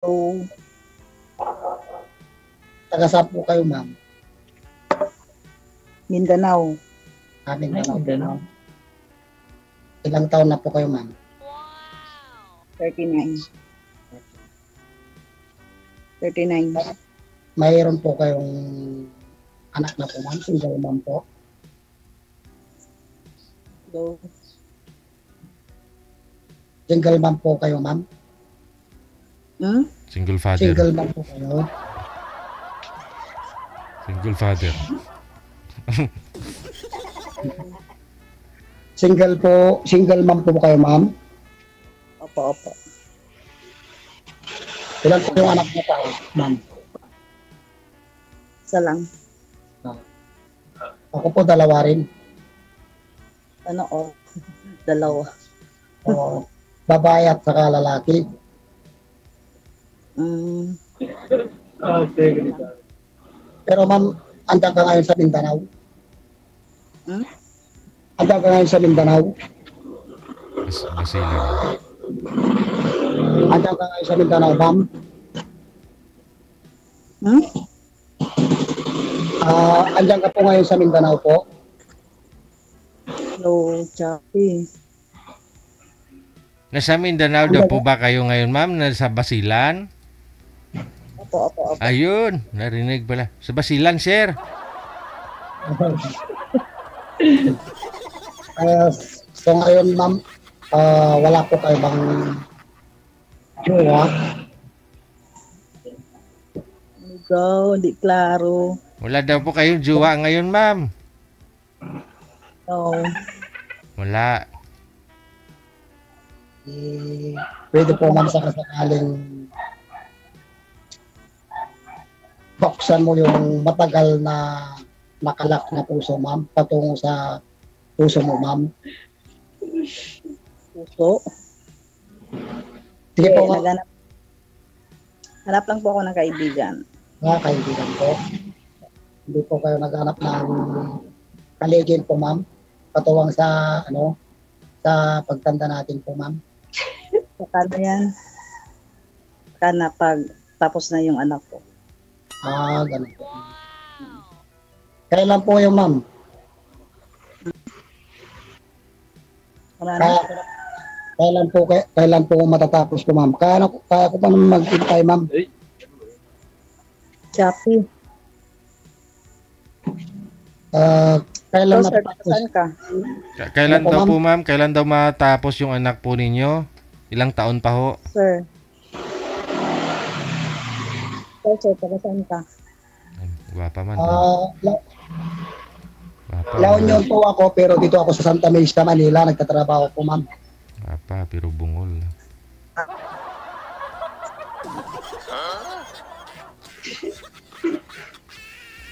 So, Taga saan po kayo, ma'am? Mindanao. Amin na. Ilang taon na po kayo, ma'am? 39. 39. Mayroon po kayong anak na po, ma'am? Single ma'am po? So, Single ma'am po kayo, ma'am? Single father. Single ma'am po kayo? Single father. Single ma'am po kayo, ma'am? Opo. Ilan po yung anak niyo po, ma'am? Isa lang. Ako po, dalawa rin. Dalawa. O, babae at saka lalaki. Pero ma'am, andyan ka ngayon sa Mindanao? Andyan ka ngayon sa Mindanao? Basilan. Andyan ka ngayon sa Mindanao, ma'am? Andyan ka po ngayon sa Mindanao po? Hello, Chappy. Nasa Mindanao daw po ba kayo ngayon, ma'am? Nasa Basilan? Opo. Ayun, narinig pala. Sa Basilan, sir. So ngayon, ma'am, wala po kayo bang jowa? Hindi klaro. Wala daw po kayong jowa ngayon, ma'am. No. Wala. Pwede po, ma'am, sa kasakaling buksan mo yung matagal na nakalak na puso, ma'am, patungo sa puso mo, ma'am. Puso? Sige po, ma'am. Hanap lang po ako ng kaibigan. Kaibigan po. Hindi po kayo naghanap ng kaligin po, ma'am. Patuwang sa, sa pagtanda natin po, ma'am. Saka na yan. Saka na pag tapos na yung anak ko. Ganun po. Kailan po yung ma'am? Kailan po matatapos po, ma'am? Kaya ko pa naman mag-intay, ma'am. Chappy. Kailan Sir, matatapos? saan ka? Kailan Ano po, daw po, ma'am? Kailan daw matapos yung anak po ninyo? Ilang taon pa ho? Sir, taga saan ka? Gwapa man. La Union po ako, pero dito ako sa Santa Mesa, Manila. Nagtatrabaho po, ma'am. Gwapa, pero bungol.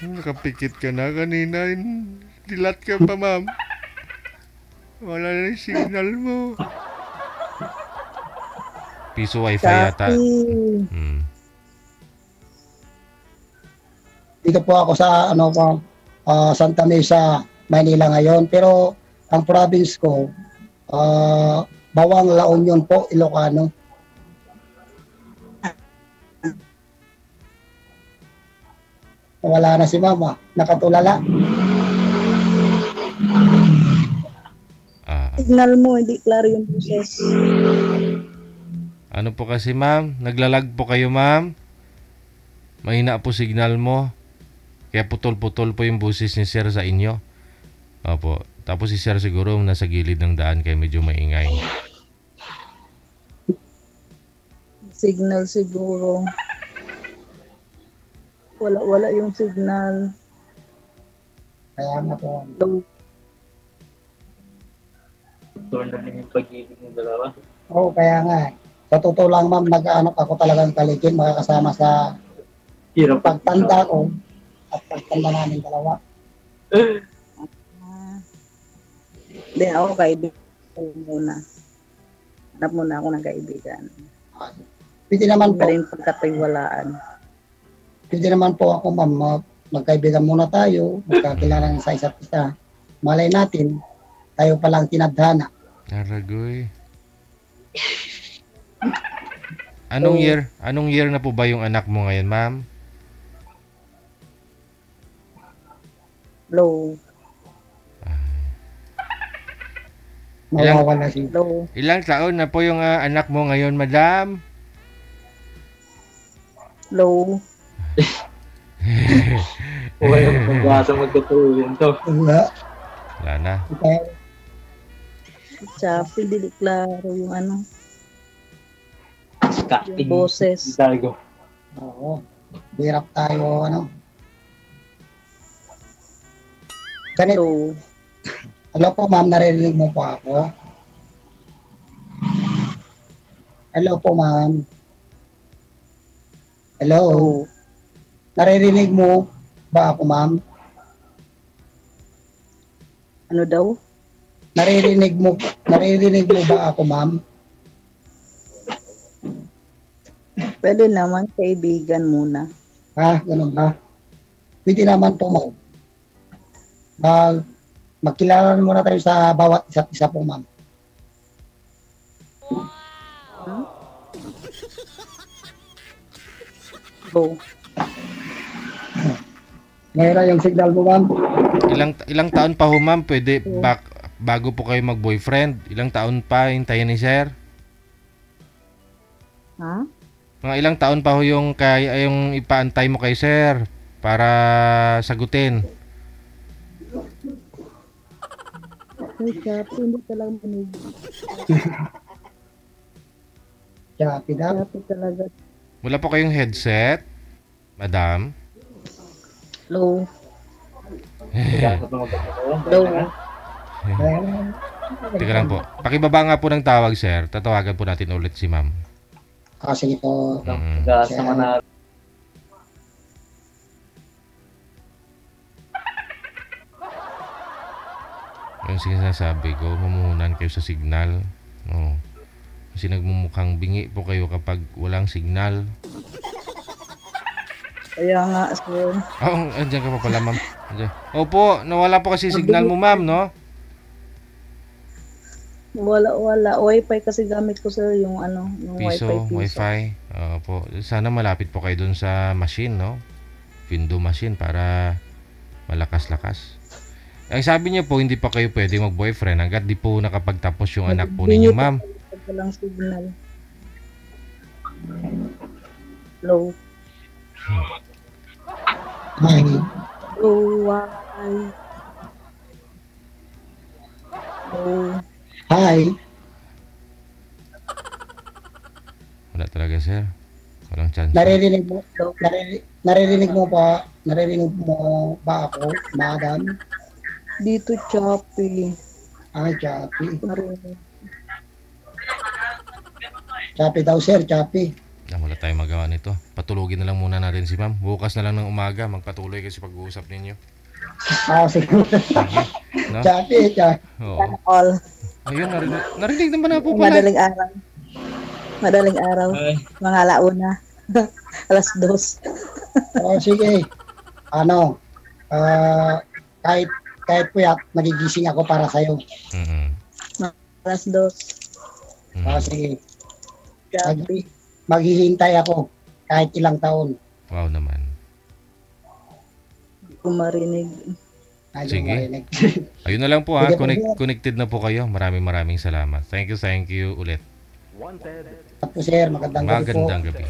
Nakapikit ka na kanina. Dilat ka pa, ma'am. Wala na yung signal mo. Piso wifi yata. Dito po ako sa Santa Mesa, Manila ngayon. Pero ang province ko, Bawang, La Union po, Ilocano. Wala na si mama, nakatulala. Signal mo, hindi klaro yung boses. Ano po kasi, ma'am? Naglalag po kayo, ma'am? Mahina po signal mo. Kaya putol-putol po yung boses ni sir sa inyo. Opo. Tapos si sir siguro nasa gilid ng daan kaya medyo maingay. Signal siguro. Wala yung signal. Kaya nga po. Oo, kaya nga. Sa totoo lang, ma'am, nag-aanap ako talagang kaligin, makakasama sa pagtanda ko at pagtanda namin dalawa. Hindi ako kaibigan muna. Hanap muna ako ng kaibigan. Pwede naman po. Iba rin pagkatiwalaan. Pwede naman po ako, ma'am, magkaibigan muna tayo, magkakilala sa isa't isa. Malay natin, tayo palang tinadhana. Aragoy. Anong Oo. year? Anong year na po ba yung anak mo ngayon, ma'am? Low. Ilang- Mawawala si Low. Ilang taon na po yung anak mo ngayon, madam? Low. Huwag yung magbasa magtutuloy to. Wala. Wala na. Kaya, Chappy, dili klaro yung ano, Kain. yung boses. Hidalgo. oo. Hirap tayo, ano. Ganito. Low. Hello po, ma'am. Naririnig mo po ako? Hello po, ma'am. Hello. Low. Naririnig mo ba ako, ma'am? Ano daw? Naririnig mo ba ako, ma'am? Pwede naman kaibigan muna. Ha? Ganun ba? Pwede naman po, ma'am. Magkilala muna tayo sa bawat isa't isa po, ma'am. Low. Ngayon na yung signal mo, ma'am. Ilang taon pa ho, ma'am? Pwede bago po kayo mag-boyfriend? Ilang taon pa hintayin ni sir? Ha? Mga ilang taon pa ho yung ipaantay mo kay sir para sagutin? Ay, Chappy, hindi talaga manig. Chappy daw. Chappy talaga. Wala po kayong headset, madam? Low. Hidalgo pa magtutuloy. Low. Teka lang po. Pakibaba nga po ng tawag, sir. Tatawagan po natin ulit si ma'am. Sige po. Mm. Kasama na. Yung sinasabi ko, mamuhunan kayo sa signal. Oh. Kasi nagmumukhang bingi po kayo kapag walang signal. Kaya nga, sir. Oh, andyan ka pa pala, ma'am. Andyan. Opo, nawala po kasi signal mo, ma'am, no? Wala. Wi-Fi kasi gamit ko, sir, yung ano, yung Piso, Wi-Fi. Wi-Fi. Opo. Sana malapit po kayo dun sa machine, no? Window machine para malakas-lakas. Ang sabi niyo po, hindi pa kayo pwede mag-boyfriend hanggat di po nakapagtapos yung anak po ninyo, ma'am. Walang signal. Low. Hi. Low. Wi-Fi. Low. Hi. Wala talaga, sir. Walang chance. Naririnig mo ba ako, madam? Dito, Chappy. Ay, Chappy. Marinig. Chappy daw, sir. Chappy. Wala tayong magawa nito. Patulugin na lang muna natin si ma'am. Bukas na lang ng umaga, magpatuloy kasi pag-uusap ninyo. Siguro. Sige. No? Chappy. Oo. All. Ayun, narinig naman na po pala. Madaling araw. Madaling araw. Ay, Mga alauna. Alas 2. Sige. Kahit puyat, magigising ako para sa'yo. Mm-hmm. Alas 2. Sige. Chappy. Maghihintay ako kahit ilang taon. Wow naman. Hindi ko marinig. Sige. Marinig. Ayun na lang po ha. Sige po, sir. Connected na po kayo. Maraming salamat. Thank you ulit. Tapos, sir, magandang gabi po. Magandang gabi.